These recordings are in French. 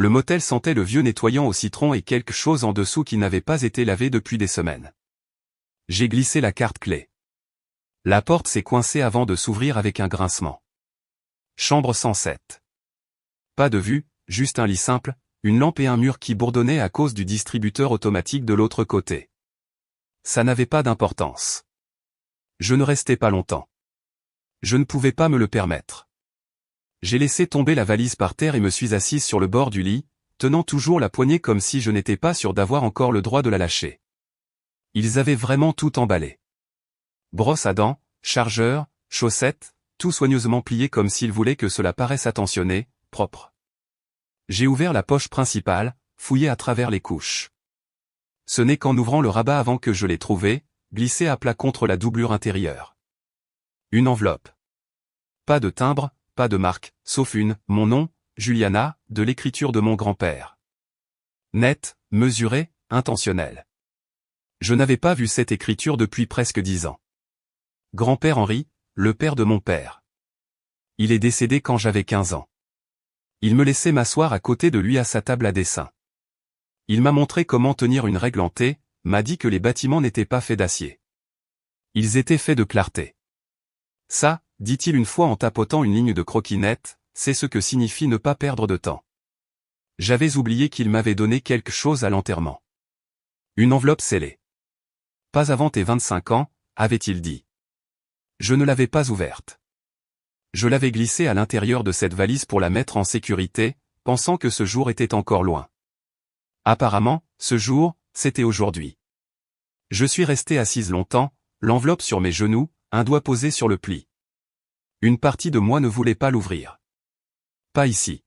Le motel sentait le vieux nettoyant au citron et quelque chose en dessous qui n'avait pas été lavé depuis des semaines. J'ai glissé la carte clé. La porte s'est coincée avant de s'ouvrir avec un grincement. Chambre 107. Pas de vue, juste un lit simple, une lampe et un mur qui bourdonnaient à cause du distributeur automatique de l'autre côté. Ça n'avait pas d'importance. Je ne restais pas longtemps. Je ne pouvais pas me le permettre. J'ai laissé tomber la valise par terre et me suis assise sur le bord du lit, tenant toujours la poignée comme si je n'étais pas sûr d'avoir encore le droit de la lâcher. Ils avaient vraiment tout emballé. Brosse à dents, chargeur, chaussettes, tout soigneusement plié comme s'ils voulaient que cela paraisse attentionné, propre. J'ai ouvert la poche principale, fouillé à travers les couches. Ce n'est qu'en ouvrant le rabat avant que je l'ai trouvé, glissé à plat contre la doublure intérieure. Une enveloppe. Pas de timbre, pas de marque, sauf mon nom, Juliana, de l'écriture de mon grand-père. Net, mesuré, intentionnel. Je n'avais pas vu cette écriture depuis presque 10 ans. Grand-père Henri, le père de mon père. Il est décédé quand j'avais 15 ans. Il me laissait m'asseoir à côté de lui à sa table à dessin. Il m'a montré comment tenir une règle en T, m'a dit que les bâtiments n'étaient pas faits d'acier. Ils étaient faits de clarté. Ça, dit-il une fois en tapotant une ligne de croquis net, c'est ce que signifie ne pas perdre de temps. J'avais oublié qu'il m'avait donné quelque chose à l'enterrement. Une enveloppe scellée. Pas avant tes 25 ans, avait-il dit. Je ne l'avais pas ouverte. Je l'avais glissée à l'intérieur de cette valise pour la mettre en sécurité, pensant que ce jour était encore loin. Apparemment, ce jour, c'était aujourd'hui. Je suis restée assise longtemps, l'enveloppe sur mes genoux, un doigt posé sur le pli. Une partie de moi ne voulait pas l'ouvrir. Pas ici.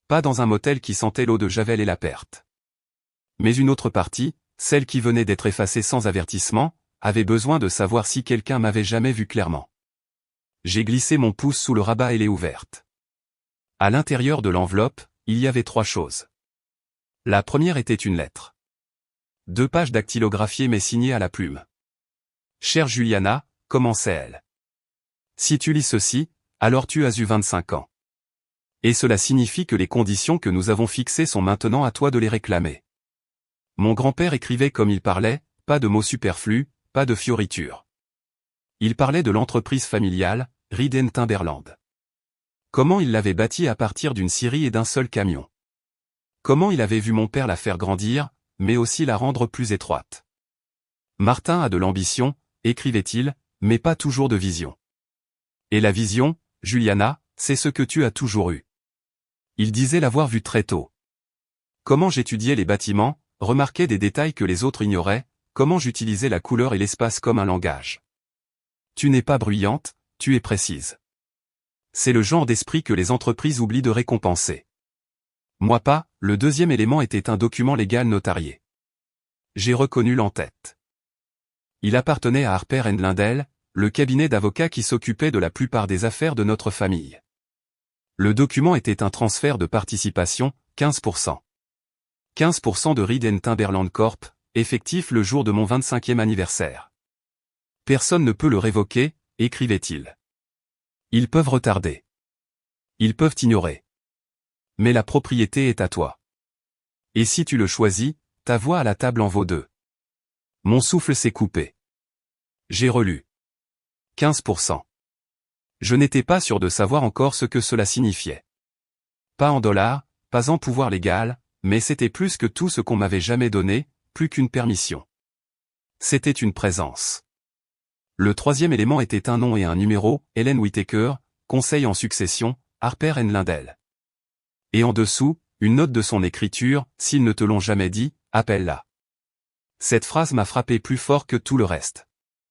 Pas dans un motel qui sentait l'eau de Javel et la perte. Mais une autre partie, celle qui venait d'être effacée sans avertissement, avait besoin de savoir si quelqu'un m'avait jamais vu clairement. J'ai glissé mon pouce sous le rabat et l'ai ouverte. À l'intérieur de l'enveloppe, il y avait 3 choses. La première était une lettre. 2 pages dactylographiées mais signées à la plume. Chère Juliana, commençait-elle. Si tu lis ceci, alors tu as eu 25 ans. Et cela signifie que les conditions que nous avons fixées sont maintenant à toi de les réclamer. Mon grand-père écrivait comme il parlait, pas de mots superflus, pas de fioritures. Il parlait de l'entreprise familiale, Reed & Timberland. Comment il l'avait bâtie à partir d'une scierie et d'un seul camion. Comment il avait vu mon père la faire grandir, mais aussi la rendre plus étroite. Martin a de l'ambition, écrivait-il, mais pas toujours de vision. Et la vision, Juliana, c'est ce que tu as toujours eu. Il disait l'avoir vu très tôt. Comment j'étudiais les bâtiments, remarquais des détails que les autres ignoraient, comment j'utilisais la couleur et l'espace comme un langage. Tu n'es pas bruyante, tu es précise. C'est le genre d'esprit que les entreprises oublient de récompenser. Moi pas, le deuxième élément était un document légal notarié. J'ai reconnu l'en-tête. Il appartenait à Harper & Lindell, le cabinet d'avocats qui s'occupait de la plupart des affaires de notre famille. Le document était un transfert de participation, 15%. 15% de Reed & Timberland Corp., effectif le jour de mon 25e anniversaire. Personne ne peut le révoquer, écrivait-il. Ils peuvent retarder. Ils peuvent ignorer. Mais la propriété est à toi. Et si tu le choisis, ta voix à la table en vaut 2. Mon souffle s'est coupé. J'ai relu. 15%. Je n'étais pas sûr de savoir encore ce que cela signifiait. Pas en dollars, pas en pouvoir légal, mais c'était plus que tout ce qu'on m'avait jamais donné, plus qu'une permission. C'était une présence. Le troisième élément était un nom et un numéro, Helen Whittaker, conseil en succession, Harper & Lindell. Et en dessous, une note de son écriture, s'ils ne te l'ont jamais dit, appelle-la. Cette phrase m'a frappé plus fort que tout le reste.